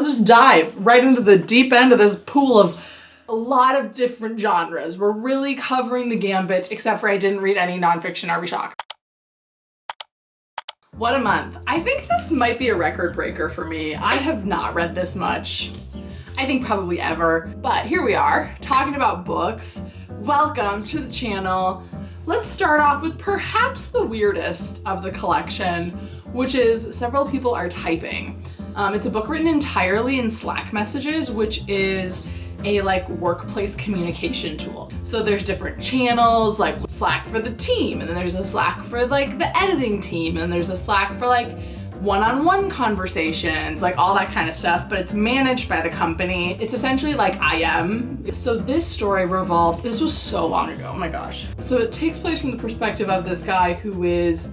let's just dive right into the deep end of this pool of a lot of different genres. We're really covering the gambit, except for I didn't read any nonfiction. Are we shocked? What a month. I think this might be a record breaker for me. I have not read this much. I think probably ever, but here we are talking about books. Welcome to the channel. Let's start off with perhaps the weirdest of the collection, which is Several People Are Typing. It's a book written entirely in Slack messages, which is a workplace communication tool. So there's different channels, like Slack for the team, and then there's a Slack for the editing team, and there's a Slack for one-on-one conversations, all that kind of stuff, but it's managed by the company. It's essentially like IM. So this story revolves, this was so long ago, oh my gosh. So it takes place from the perspective of this guy who is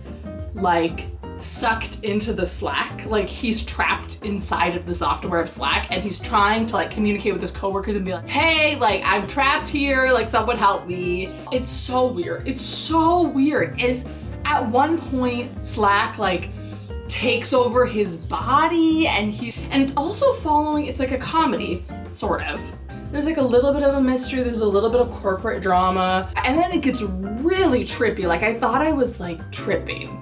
sucked into the Slack. He's trapped inside of the software of Slack, and he's trying to communicate with his coworkers and be like, hey, I'm trapped here, someone help me. It's so weird. It's so weird. And at one point, Slack takes over his body, and it's also following, it's like a comedy, sort of. There's a little bit of a mystery, there's a little bit of corporate drama, and then it gets really trippy. I thought I was tripping.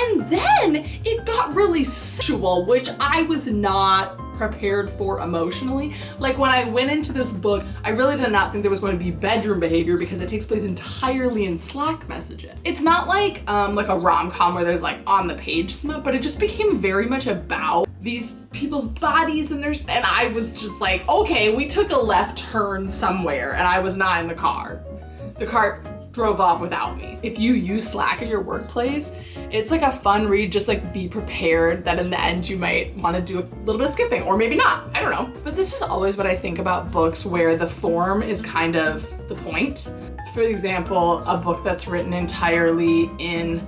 And then it got really sexual, which I was not prepared for emotionally. When I went into this book, I really did not think there was going to be bedroom behavior because it takes place entirely in Slack messages. It's not like a rom-com where there's on the page smut, but it just became very much about these people's bodies and I was just okay, we took a left turn somewhere and I was not in the car. The car drove off without me. If you use Slack at your workplace, it's a fun read. Just be prepared that in the end you might want to do a little bit of skipping, or maybe not, I don't know. But this is always what I think about books where the form is kind of the point. For example, a book that's written entirely in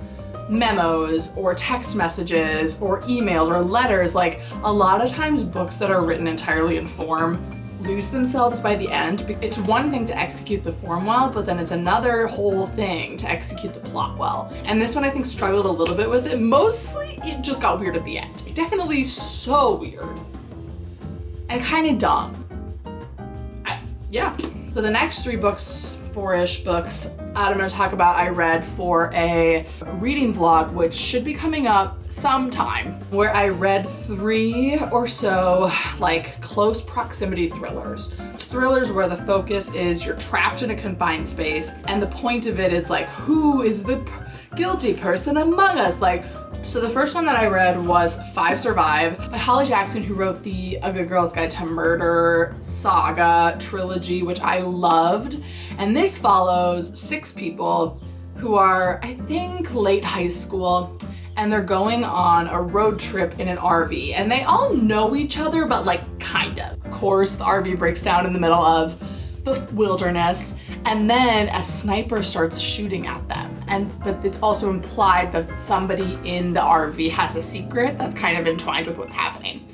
memos or text messages or emails or letters, a lot of times books that are written entirely in form lose themselves by the end. It's one thing to execute the form well, but then it's another whole thing to execute the plot well. And this one I think struggled a little bit with it. Mostly it just got weird at the end. Definitely so weird. And kind of dumb. Yeah. So the next three books, four-ish books, I'm gonna talk about I read for a reading vlog, which should be coming up sometime, where I read 3 or so close proximity thrillers. Thrillers where the focus is you're trapped in a confined space, and the point of it is who is the guilty person among us? So the first one that I read was 5 Survive by Holly Jackson, who wrote the A Good Girl's Guide to Murder saga trilogy, which I loved. And this follows 6 people who are, I think, late high school, and they're going on a road trip in an RV. And they all know each other, but kind of. Of course, the RV breaks down in the middle of the wilderness, and then a sniper starts shooting at them. But it's also implied that somebody in the RV has a secret that's kind of entwined with what's happening.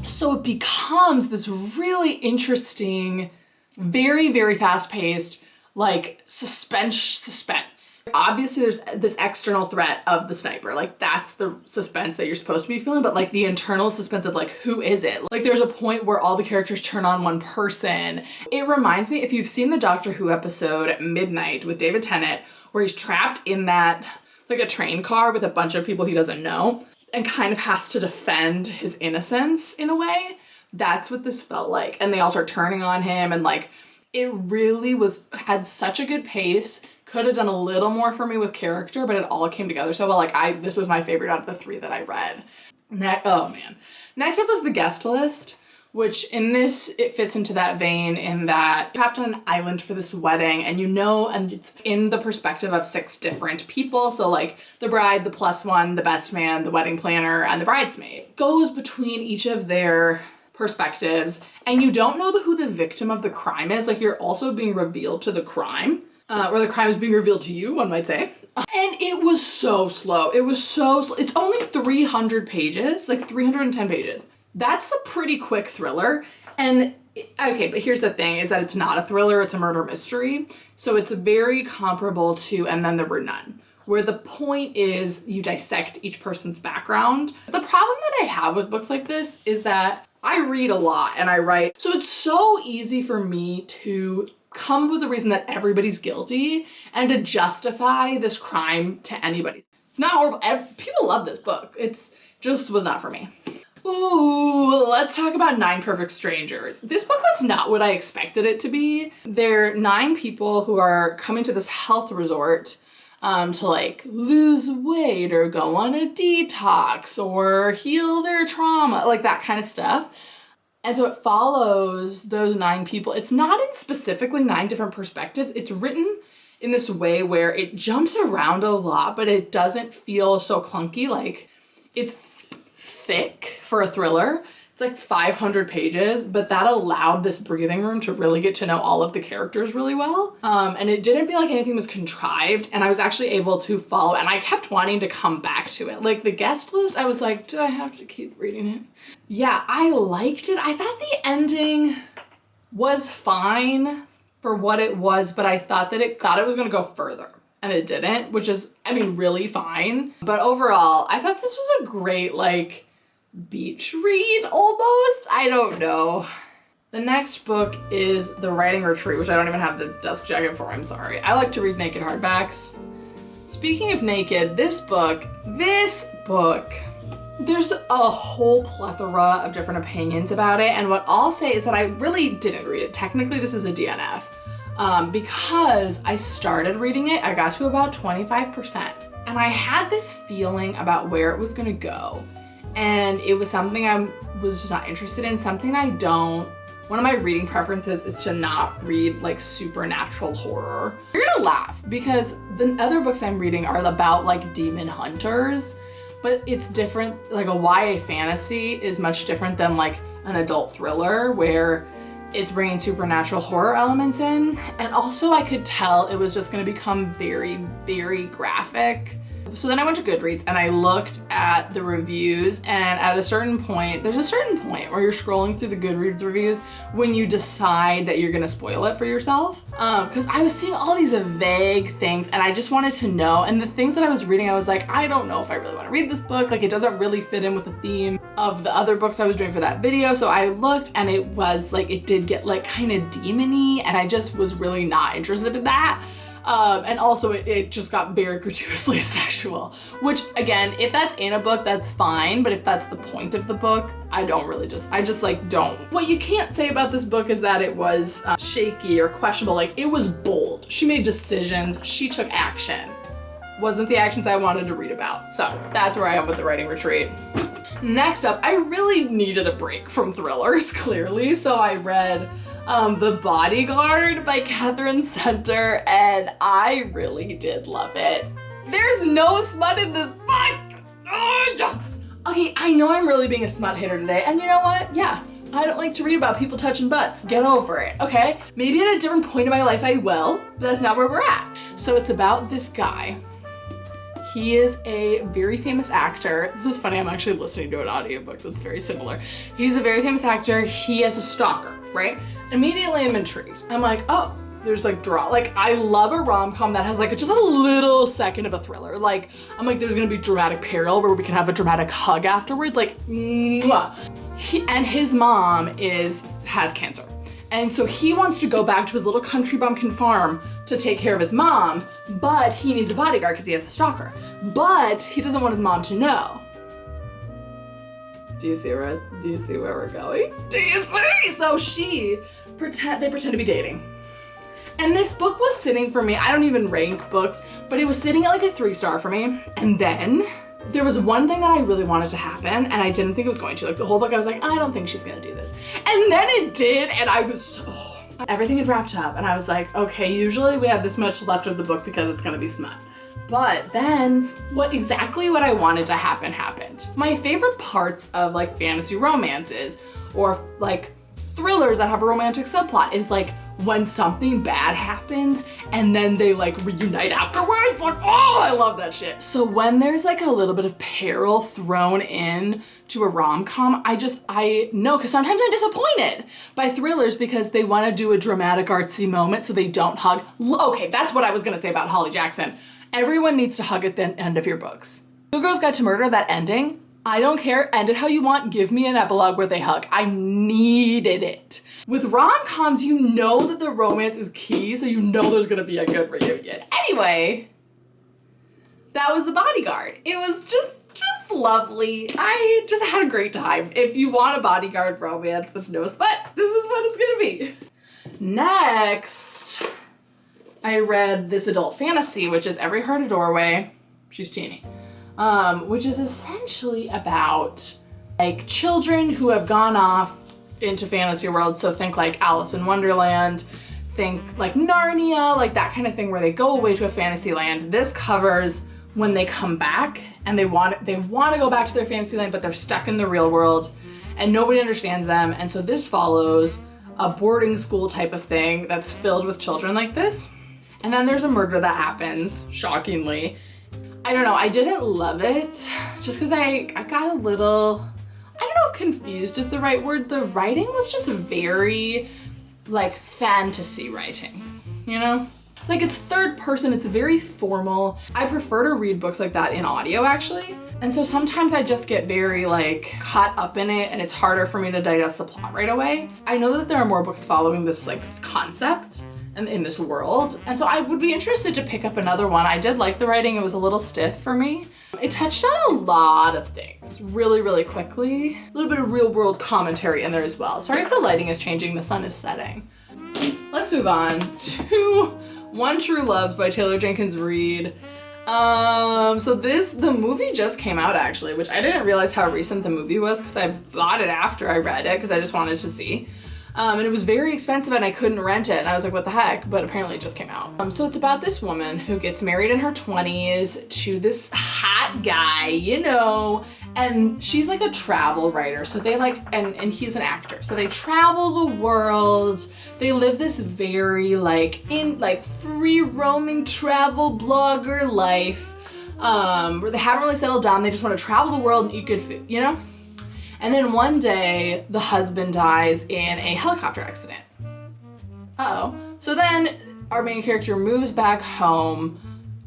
So it becomes this really interesting, very, very fast-paced, suspense. Obviously there's this external threat of the sniper, that's the suspense that you're supposed to be feeling, but the internal suspense of who is it? There's a point where all the characters turn on one person. It reminds me, if you've seen the Doctor Who episode Midnight with David Tennant, where he's trapped in that, a train car with a bunch of people he doesn't know, and kind of has to defend his innocence in a way. That's what this felt like. And they all start turning on him, and it really had such a good pace. Could have done a little more for me with character, but it all came together so well. This was my favorite out of the 3 that I read. Oh man. Next up was The Guest List, which in this, it fits into that vein in that you're trapped on an island for this wedding, and and it's in the perspective of 6 different people. So the bride, the +1, the best man, the wedding planner, and the bridesmaid. It goes between each of their perspectives, and you don't know who the victim of the crime is. You're also being revealed to the crime, or the crime is being revealed to you, one might say. And it was so slow. It was so slow. It's only 300 pages, 310 pages. That's a pretty quick thriller. And okay, but here's the thing, is that it's not a thriller, it's a murder mystery. So it's very comparable to And Then There Were None, where the point is you dissect each person's background. The problem that I have with books like this is that I read a lot and I write, so it's so easy for me to come up with a reason that everybody's guilty and to justify this crime to anybody. It's not horrible. People love this book. It's just was not for me. Ooh, let's talk about 9 Perfect Strangers. This book was not what I expected it to be. They're 9 people who are coming to this health resort to like lose weight or go on a detox or heal their trauma, like that kind of stuff. And so it follows those 9 people. It's not in specifically 9 different perspectives. It's written in this way where it jumps around a lot, but it doesn't feel so clunky. Like, it's thick for a thriller. It's like 500 pages, but that allowed this breathing room to really get to know all of the characters really well. And it didn't feel like anything was contrived, and I was actually able to follow, and I kept wanting to come back to it. Like the guest list, I was like, do I have to keep reading it? Yeah, I liked it. I thought the ending was fine for what it was, but I thought that it was gonna go further. And it didn't, which is, I mean, really fine. But overall, I thought this was a great, like, beach read almost. I don't know. The next book is The Writing Retreat, which I don't even have the desk jacket for, I'm sorry. I like to read naked hardbacks. Speaking of naked, this book, there's a whole plethora of different opinions about it. And what I'll say is that I really didn't read it. Technically, this is a DNF. Because I started reading it, I got to about 25%. And I had this feeling about where it was gonna go. And it was something I was just not interested in, something I don't. One of my reading preferences is to not read like supernatural horror. You're gonna laugh because the other books I'm reading are about like demon hunters, but it's different. Like a YA fantasy is much different than like an adult thriller where it's bringing supernatural horror elements in. And also I could tell it was just gonna become very, very graphic. So then I went to Goodreads and I looked at the reviews, and at a certain point, there's a certain point where you're scrolling through the Goodreads reviews when you decide that you're gonna spoil it for yourself. Because I was seeing all these vague things and I just wanted to know, and the things that I was reading, I was like, I don't know if I really wanna read this book. Like it doesn't really fit in with the theme of the other books I was doing for that video. So I looked and it was like, it did get like kind of demon-y, and I just was really not interested in that. And also it just got very gratuitously sexual, which again, if that's in a book, that's fine. But if that's the point of the book, I just like don't. What you can't say about this book is that it was shaky or questionable. Like it was bold. She made decisions. She took action. Wasn't the actions I wanted to read about. So that's where I am with The Writing Retreat. Next up, I really needed a break from thrillers, clearly. So I read The Bodyguard by Katherine Center, and I really did love it. There's no smut in this book. Oh, yes. Okay, I know I'm really being a smut hitter today, and you know what? Yeah, I don't like to read about people touching butts. Get over it, okay? Maybe at a different point in my life I will, but that's not where we're at. So it's about this guy. He is a very famous actor. This is funny, I'm actually listening to an audiobook that's very similar. He's a very famous actor. He has a stalker, right? Immediately I'm intrigued. I'm like, oh, there's like like I love a rom-com that has like just a little second of a thriller. Like, I'm like, there's gonna be dramatic peril where we can have a dramatic hug afterwards, like, mwah. And his mom has cancer. And so he wants to go back to his little country bumpkin farm to take care of his mom, but he needs a bodyguard because he has a stalker. But he doesn't want his mom to know. Do you see where we're going? Do you see? So they pretend to be dating. And this book was sitting for me, I don't even rank books, but it was sitting at like a 3-star for me. And then there was one thing that I really wanted to happen, and I didn't think it was going to. Like the whole book, I was like, I don't think she's gonna do this. And then it did, and I was so, everything had wrapped up, and I was like, okay, usually we have this much left of the book because it's gonna be smut. But then exactly what I wanted to happen happened. My favorite parts of like fantasy romances or like thrillers that have a romantic subplot is like when something bad happens and then they like reunite afterwards. Like, oh, I love that shit. So when there's like a little bit of peril thrown in to a rom-com, I know, because sometimes I'm disappointed by thrillers because they want to do a dramatic artsy moment so they don't hug. Okay, that's what I was gonna say about Holly Jackson. Everyone needs to hug at the end of your books. Two Girls Guide to Murder, that ending, I don't care, end it how you want, give me an epilogue where they hug. I needed it. With rom-coms, you know that the romance is key, so you know there's gonna be a good reunion. Anyway, that was The Bodyguard. It was just lovely. I just had a great time. If you want a bodyguard romance with no smut, this is what it's gonna be. Next, I read this adult fantasy, which is Every Heart a Doorway. She's teeny. Which is essentially about like children who have gone off into fantasy world. So think like Alice in Wonderland, think like Narnia, like that kind of thing where they go away to a fantasy land. This covers when they come back and they want to go back to their fantasy land, but they're stuck in the real world and nobody understands them. And so this follows a boarding school type of thing that's filled with children like this. And then there's a murder that happens, shockingly. I don't know, I didn't love it just because I got a little, I don't know if confused is the right word. The writing was just very like fantasy writing, you know? Like it's third person, it's very formal. I prefer to read books like that in audio actually. And so sometimes I just get very like caught up in it and it's harder for me to digest the plot right away. I know that there are more books following this like concept and in this world. And so I would be interested to pick up another one. I did like the writing, it was a little stiff for me. It touched on a lot of things really, really quickly. A little bit of real world commentary in there as well. Sorry if the lighting is changing, the sun is setting. Let's move on to One True Loves by Taylor Jenkins Reid. So the movie just came out actually, which I didn't realize how recent the movie was because I bought it after I read it because I just wanted to see. And it was very expensive and I couldn't rent it. And I was like, what the heck? But apparently it just came out. So it's about this woman who gets married in her 20s to this hot guy, you know, and she's like a travel writer. So they like, and he's an actor. So they travel the world. They live this very like free roaming travel blogger life where they haven't really settled down. They just want to travel the world and eat good food, you know? And then one day, the husband dies in a helicopter accident. Uh-oh. So then our main character moves back home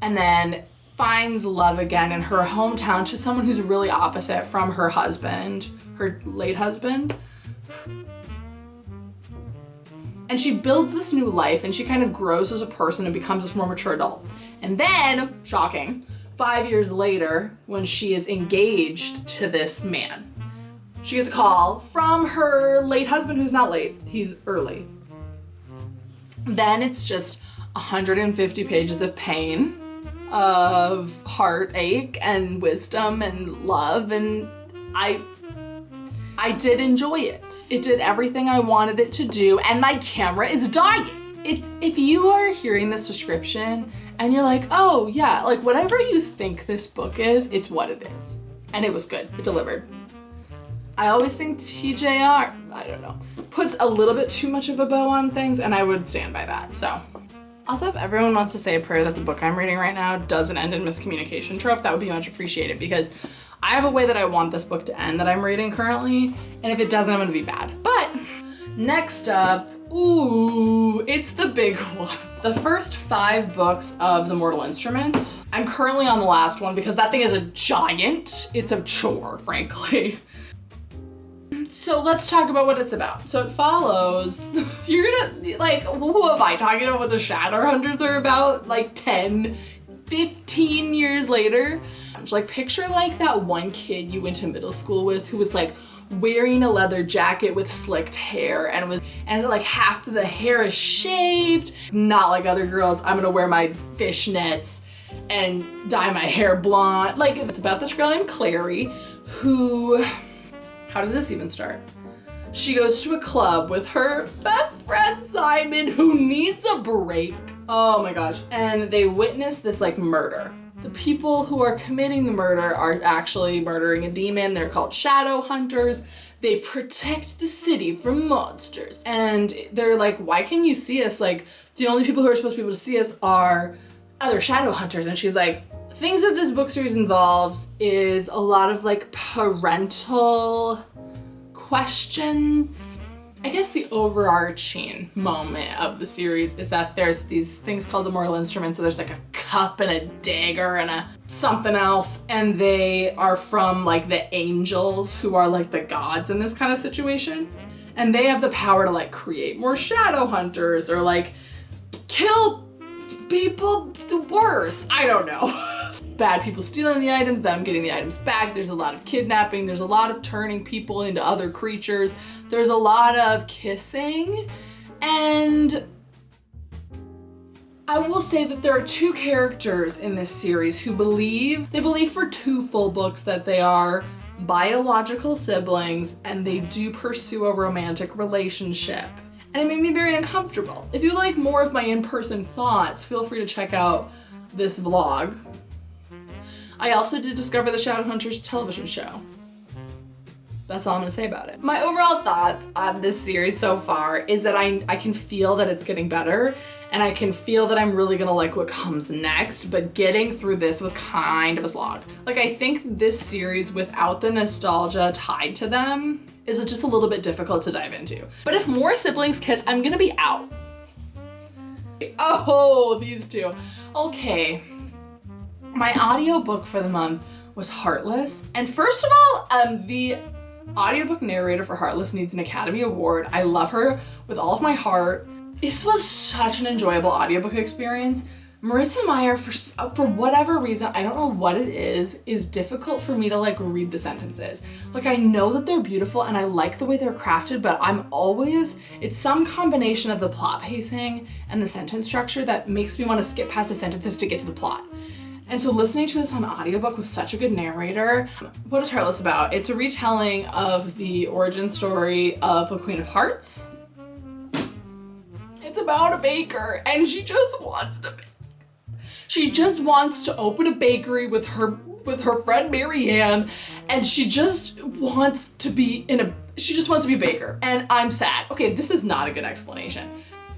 and then finds love again in her hometown to someone who's really opposite from her husband, her late husband. And she builds this new life and she kind of grows as a person and becomes this more mature adult. And then, shocking, 5 years later, when she is engaged to this man, she gets a call from her late husband, who's not late, he's early. Then it's just 150 pages of pain, of heartache and wisdom and love, and I did enjoy it. It did everything I wanted it to do, and my camera is dying. If you are hearing this description and you're like, oh yeah, like whatever you think this book is, it's what it is. And it was good, it delivered. I always think TJR, I don't know, puts a little bit too much of a bow on things and I would stand by that, so. Also, if everyone wants to say a prayer that the book I'm reading right now doesn't end in miscommunication trope, that would be much appreciated because I have a way that I want this book to end that I'm reading currently, and if it doesn't, I'm gonna be bad. But next up, ooh, it's the big one. The first 5 books of The Mortal Instruments. I'm currently on the last one because that thing is a giant. It's a chore, frankly. So let's talk about what it's about. So it follows, you're gonna, like, who am I talking about what the Shadowhunters are about? Like 10, 15 years later? Like picture like that one kid you went to middle school with who was like wearing a leather jacket with slicked hair and like half of the hair is shaved. Not like other girls, I'm gonna wear my fishnets and dye my hair blonde. Like it's about this girl named Clare who, how does this even start? She goes to a club with her best friend Simon who needs a break. Oh my gosh. And they witness this like murder. The people who are committing the murder are actually murdering a demon. They're called Shadowhunters. They protect the city from monsters. And they're like, why can you see us? Like the only people who are supposed to be able to see us are other Shadowhunters. And she's like, things that this book series involves is a lot of like parental questions. I guess the overarching moment of the series is that there's these things called the Mortal Instruments. So there's like a cup and a dagger and a something else, and they are from like the angels, who are like the gods in this kind of situation. And they have the power to like create more shadow hunters or like kill people worse. I don't know. Bad people stealing the items, them getting the items back. There's a lot of kidnapping. There's a lot of turning people into other creatures. There's a lot of kissing. And I will say that there are two characters in this series who believe for 2 full books that they are biological siblings and they do pursue a romantic relationship. And it made me very uncomfortable. If you like more of my in-person thoughts, feel free to check out this vlog. I also did discover the Shadowhunters television show. That's all I'm gonna say about it. My overall thoughts on this series so far is that I can feel that it's getting better, and I can feel that I'm really gonna like what comes next, but getting through this was kind of a slog. Like, I think this series without the nostalgia tied to them is just a little bit difficult to dive into. But if more siblings kiss, I'm gonna be out. Oh, these two. Okay. My audiobook for the month was Heartless. And first of all, the audiobook narrator for Heartless needs an Academy Award. I love her with all of my heart. This was such an enjoyable audiobook experience. Marissa Meyer, for whatever reason, I don't know what it is difficult for me to like read the sentences. Like, I know that they're beautiful and I like the way they're crafted, but it's some combination of the plot pacing and the sentence structure that makes me want to skip past the sentences to get to the plot. And so listening to this on audiobook with such a good narrator. What is Heartless about? It's a retelling of the origin story of the Queen of Hearts. It's about a baker, and she just wants to open a bakery with her friend Marianne, and she just wants to be a baker. And I'm sad. Okay, this is not a good explanation.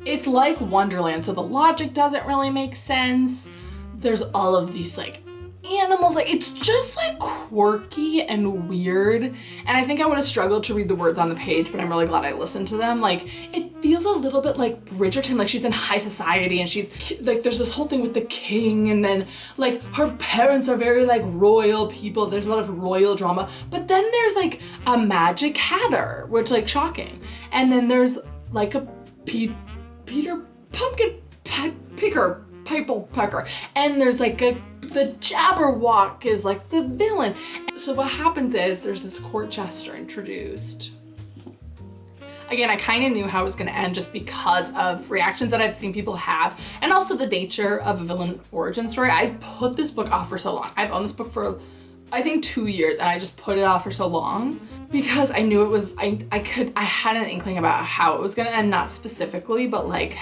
It's like Wonderland, so the logic doesn't really make sense. There's all of these like animals, like it's just like quirky and weird. And I think I would have struggled to read the words on the page, but I'm really glad I listened to them. Like, it feels a little bit like Bridgerton, like she's in high society and she's like, there's this whole thing with the king, and then like her parents are very like royal people. There's a lot of royal drama, but then there's like a magic hatter, which like shocking. And then there's like a Peter Pumpkin Pecker, and there's like the Jabberwock is like the villain. So what happens is there's this court jester introduced. Again, I kind of knew how it was going to end just because of reactions that I've seen people have, and also the nature of a villain origin story. I put this book off for so long. I've owned this book for I think 2 years, and I just put it off for so long because I knew it was, I had an inkling about how it was going to end, not specifically, but like,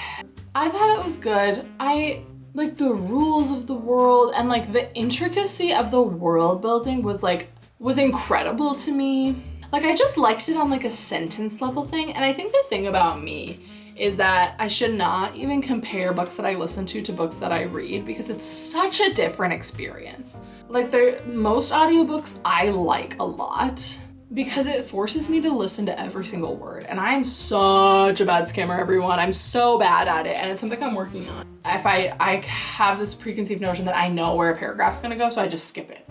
I thought it was good. I like the rules of the world and like the intricacy of the world building was incredible to me. Like, I just liked it on like a sentence level thing. And I think the thing about me is that I should not even compare books that I listen to books that I read, because it's such a different experience. Like, most audiobooks I like a lot because it forces me to listen to every single word. And I'm such a bad skimmer, everyone. I'm so bad at it, and it's something I'm working on. If I have this preconceived notion that I know where a paragraph's gonna go, so I just skip it.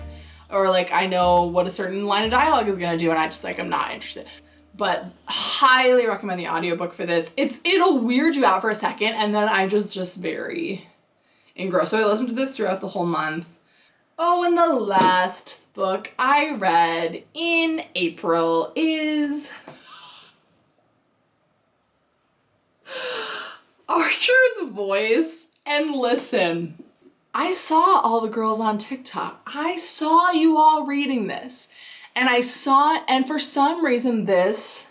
Or like, I know what a certain line of dialogue is gonna do, and I just like, I'm not interested. But highly recommend the audiobook for this. It'll weird you out for a second, and then I'm just very engrossed. So I listened to this throughout the whole month. Oh, and the last book I read in April is Archer's Voice. And listen, I saw all the girls on TikTok. I saw you all reading this. And I saw it, and for some reason this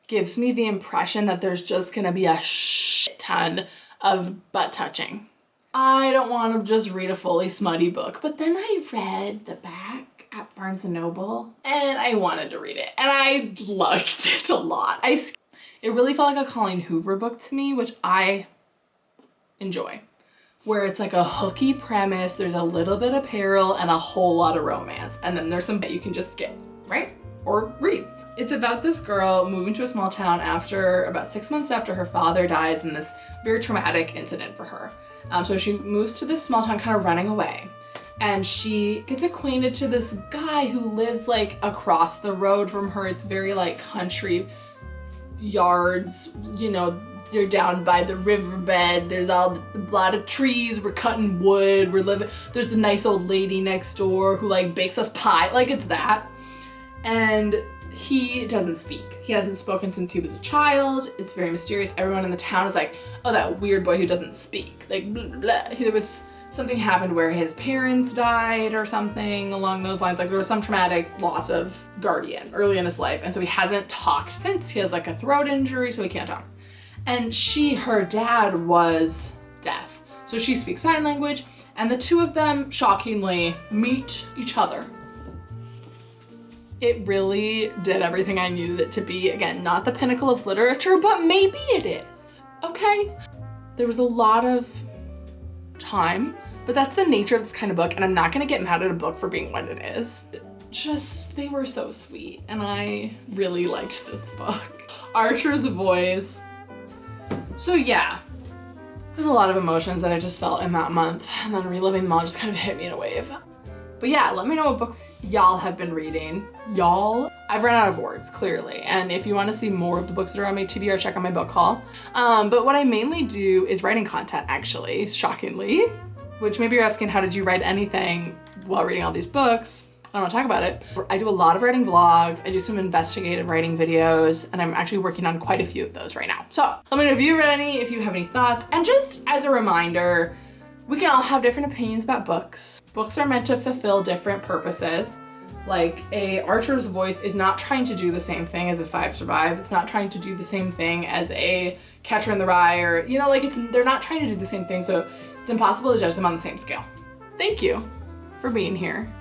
gives me the impression that there's just gonna be a shit ton of butt touching. I don't want to just read a fully smutty book, but then I read the back at Barnes & Noble and I wanted to read it, and I liked it a lot. It really felt like a Colleen Hoover book to me, which I enjoy, where it's like a hooky premise, there's a little bit of peril and a whole lot of romance, and then there's some that you can just skip, right? Or read. It's about this girl moving to a small town after about 6 months after her father dies in this very traumatic incident for her. So she moves to this small town kind of running away. And she gets acquainted to this guy who lives like across the road from her. It's very like country yards, you know, they're down by the riverbed. There's a lot of trees. We're cutting wood. We're living. There's a nice old lady next door who like bakes us pie. Like it's that. And he doesn't speak. He hasn't spoken since he was a child. It's very mysterious. Everyone in the town is like, oh, that weird boy who doesn't speak. Like, blah, blah, blah. There was something happened where his parents died or something along those lines. Like there was some traumatic loss of guardian early in his life. And so he hasn't talked since. He has like a throat injury, so he can't talk. And her dad was deaf. So she speaks sign language, and the two of them, shockingly, meet each other. It really did everything I needed it to be. Again, not the pinnacle of literature, but maybe it is, okay? There was a lot of time, but that's the nature of this kind of book, and I'm not gonna get mad at a book for being what it is. Just, they were so sweet, and I really liked this book. Archer's Voice. So yeah, there's a lot of emotions that I just felt in that month, and then reliving them all just kind of hit me in a wave. But yeah, let me know what books y'all have been reading. Y'all, I've run out of words, clearly. And if you want to see more of the books that are on my TBR, check out my book haul. But what I mainly do is writing content, actually, shockingly. Which maybe you're asking, how did you write anything while reading all these books? I don't want to talk about it. I do a lot of writing vlogs. I do some investigative writing videos, and I'm actually working on quite a few of those right now. So let me know if you've read any, if you have any thoughts. And just as a reminder, we can all have different opinions about books. Books are meant to fulfill different purposes. Like a Archer's Voice is not trying to do the same thing as a Five Survive. It's not trying to do the same thing as a Catcher in the Rye, or, you know, like they're not trying to do the same thing. So it's impossible to judge them on the same scale. Thank you for being here.